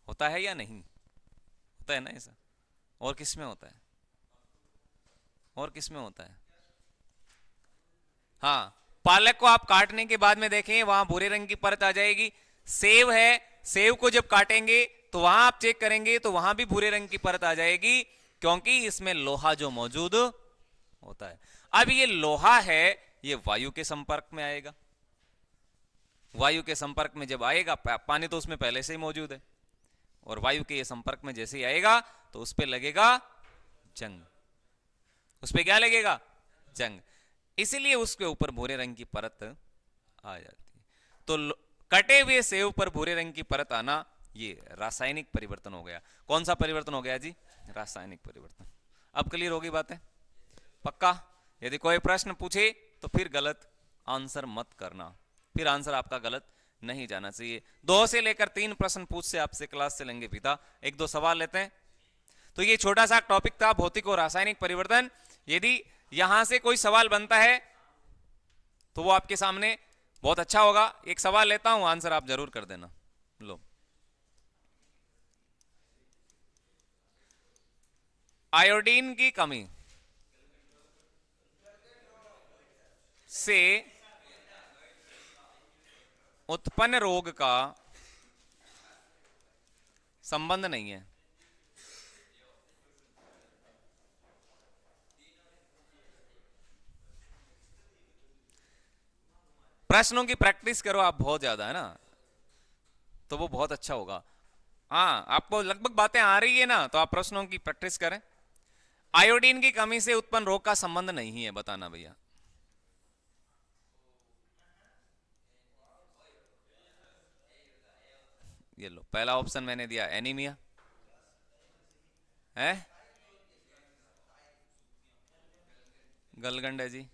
होता है या नहीं? होता है ना ऐसा? और किस में होता है? और किस में होता है? हाँ, पालक को आप काटने के बाद में देखें वहां भूरे रंग की परत आ जाएगी। सेव है, सेव को जब काटेंगे तो वहां आप चेक करेंगे तो वहां भी भूरे रंग की परत आ जाएगी, क्योंकि इसमें लोहा जो मौजूद होता है। अब ये लोहा है, ये वायु के संपर्क में आएगा। वायु के संपर्क में जब आएगा, पानी तो उसमें पहले से ही मौजूद है, और वायु के ये संपर्क में जैसे ही आएगा तो उस पर लगेगा जंग। उस पर क्या लगेगा? जंग। इसीलिए उसके ऊपर भूरे रंग की परत आ जाती है। तो कटे हुए सेव पर भूरे रंग की परत आना, ये रासायनिक परिवर्तन हो गया। कौन सा परिवर्तन हो गया जी? रासायनिक परिवर्तन। अब क्लियर होगी बातें? पक्का? यदि कोई प्रश्न पूछे तो फिर गलत आंसर मत करना, फिर आंसर आपका गलत नहीं जाना चाहिए। 2 से लेकर 3 प्रश्न पूछ से आपसे क्लास से लेंगे पिता। 1-2 सवाल लेते हैं। तो ये छोटा सा टॉपिक था भौतिक और रासायनिक परिवर्तन। यदि यहां से कोई सवाल बनता है तो वो आपके सामने बहुत अच्छा होगा। एक सवाल लेता हूं, आंसर आप जरूर कर देना। लो, आयोडीन की कमी से उत्पन्न रोग का संबंध नहीं है। प्रश्नों की प्रैक्टिस करो आप बहुत ज्यादा, है ना, तो वो बहुत अच्छा होगा। हाँ, आपको लगभग बातें आ रही है ना, तो आप प्रश्नों की प्रैक्टिस करें। आयोडीन की कमी से उत्पन्न रोग का संबंध नहीं है, बताना भैया। ये लो, पहला ऑप्शन मैंने दिया एनीमिया है, गलगंड है जी,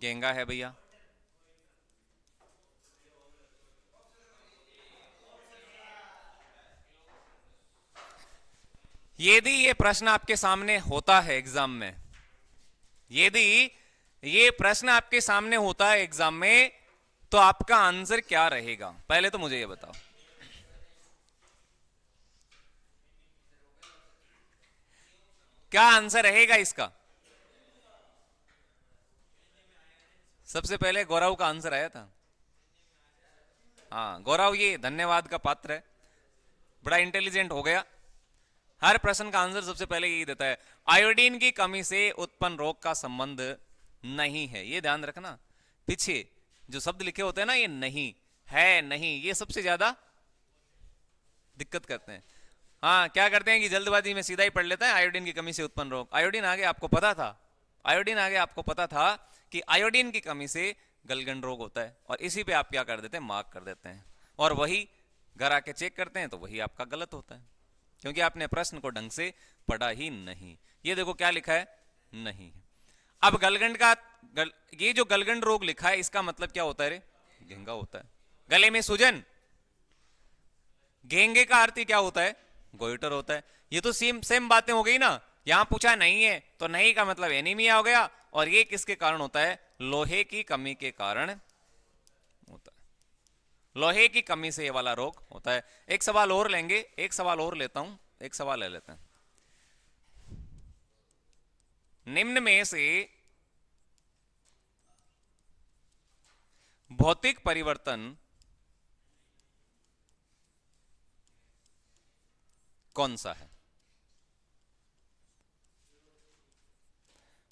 गेंगा है भैया। यदि ये प्रश्न आपके सामने होता है एग्जाम में, यदि ये प्रश्न आपके सामने होता है एग्जाम में, तो आपका आंसर क्या रहेगा? पहले तो मुझे ये बताओ। क्या आंसर रहेगा इसका? सबसे पहले गौरव का आंसर आया था। हाँ, गौरव ये धन्यवाद का पात्र है, बड़ा इंटेलिजेंट हो गया। हर प्रश्न का आंसर सबसे पहले यही देता है, आयोडीन की कमी से उत्पन्न रोग का संबंध नहीं है। ये ध्यान रखना, पीछे जो शब्द लिखे होते हैं ना, ये नहीं है, नहीं, ये सबसे ज्यादा दिक्कत करते हैं। हाँ, क्या करते हैं कि जल्दबाजी में सीधा ही पढ़ लेते हैं आयोडीन की कमी से उत्पन्न रोग। आयोडीन आगे आपको पता था, आयोडीन आगे आपको पता था कि आयोडीन की कमी से गलगंड रोग होता है, और इसी पे आप क्या कर देते हैं? मार्क कर देते हैं, और वही घर आके चेक करते हैं तो वही आपका गलत होता है, क्योंकि आपने प्रश्न को ढंग से पढ़ा ही नहीं। ये देखो क्या लिखा है, नहीं। अब गलगंड का ये जो गलगंड रोग लिखा है, इसका मतलब क्या होता है रे? घेंगा होता है, गले में सूजन। घेंगे का अर्थ ही क्या होता है? गोइटर होता है। ये तो सेम सेम बातें हो गई ना। यहां पूछा नहीं है, तो नहीं का मतलब एनीमिया हो गया, और ये किसके कारण होता है? लोहे की कमी के कारण होता है। लोहे की कमी से ये वाला रोग होता है। एक सवाल और लेंगे, एक सवाल और लेता हूं, एक सवाल ले लेते हैं। निम्न में से भौतिक परिवर्तन कौन सा है?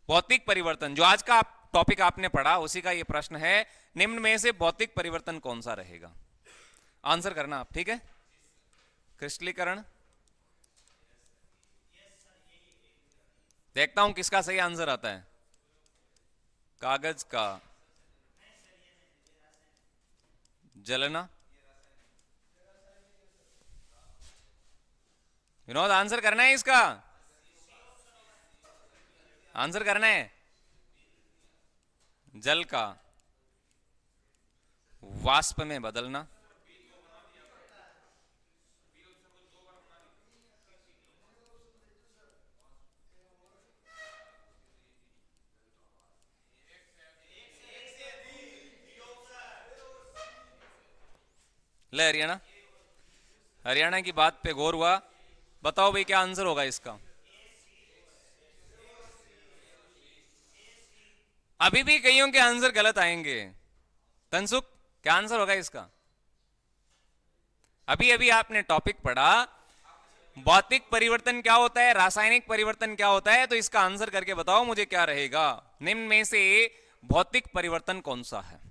भौतिक परिवर्तन जो आज का आप टॉपिक आपने पढ़ा उसी का ये प्रश्न है, निम्न में से भौतिक परिवर्तन कौन सा रहेगा? आंसर करना आप, ठीक है? क्रिस्टलीकरण, देखता हूं किसका सही आंसर आता है। कागज का जलना। विनोद आंसर करना है इसका, आंसर करना है। जल का वाष्प में बदलना। ले हरियाणा, हरियाणा की बात पे गौर हुआ, बताओ भाई क्या आंसर होगा इसका? अभी भी कईयों के आंसर गलत आएंगे। तनसुख क्या आंसर होगा इसका? अभी अभी आपने टॉपिक पढ़ा, भौतिक परिवर्तन क्या होता है, रासायनिक परिवर्तन क्या होता है, तो इसका आंसर करके बताओ मुझे क्या रहेगा। निम्न में से भौतिक परिवर्तन कौन सा है?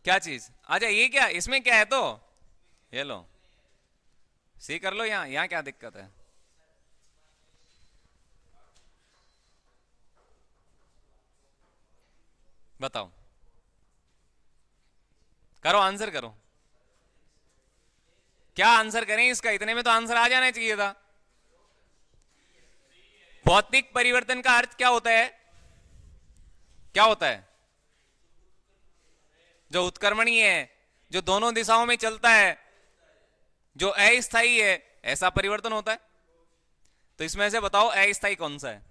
क्या चीज? अच्छा ये क्या, इसमें क्या है? तो ये लो, सी कर लो। यहां यहां क्या दिक्कत है? बताओ, करो आंसर करो। क्या आंसर करें इसका? इतने में तो आंसर आ जाना चाहिए था। भौतिक परिवर्तन का अर्थ क्या होता है? क्या होता है? जो उत्क्रमणीय है, जो दोनों दिशाओं में चलता है, जो अस्थायी है, ऐसा परिवर्तन होता है। तो इसमें से बताओ अस्थायी कौन सा है?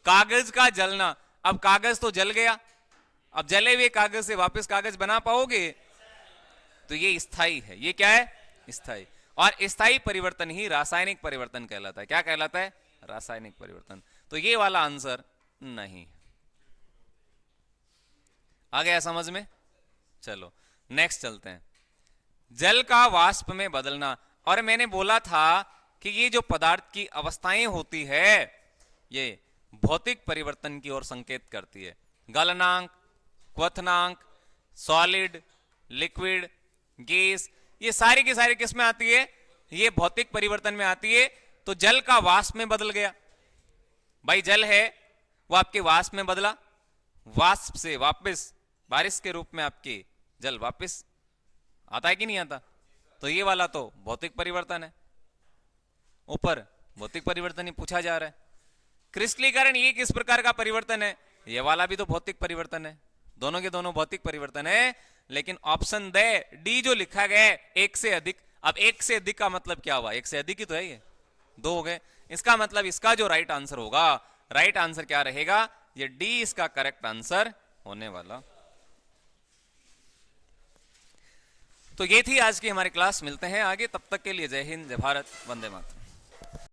कागज का जलना। अब कागज तो जल गया, अब जले हुए कागज से वापस कागज बना पाओगे? तो ये स्थायी है। ये क्या है? स्थायी। और स्थायी परिवर्तन ही रासायनिक परिवर्तन कहलाता है। क्या कहलाता है? रासायनिक परिवर्तन। तो ये वाला आंसर नहीं। आ गया समझ में? चलो नेक्स्ट चलते हैं। जल का वाष्प में बदलना। और मैंने बोला था कि ये जो पदार्थ की अवस्थाएं होती है, ये भौतिक परिवर्तन की ओर संकेत करती है। गलनांक, क्वथनांक, सॉलिड, लिक्विड, गैस, ये सारी की सारी किस में आती है? ये भौतिक परिवर्तन में आती है। तो जल का वाष्प में बदल गया, भाई जल है वो आपके वाष्प में बदला, वाष्प से वापस बारिश के रूप में आपके जल वापस आता है कि नहीं आता? तो ये वाला तो भौतिक परिवर्तन है। ऊपर भौतिक परिवर्तन ही पूछा जा रहा है। क्रिस्टलीकरण ये किस प्रकार का परिवर्तन है? ये वाला भी तो भौतिक परिवर्तन है। दोनों के दोनों भौतिक परिवर्तन है। लेकिन ऑप्शन डी जो लिखा गया है, एक से अधिक। अब एक से अधिक का मतलब क्या हुआ? एक से अधिक ही तो है, ये दो हो गए। इसका मतलब इसका जो राइट आंसर होगा, राइट आंसर क्या रहेगा? ये डी इसका करेक्ट आंसर होने वाला। तो ये थी आज की हमारी क्लास। मिलते हैं आगे, तब तक के लिए जय हिंद, जय भारत, वंदे मातरम।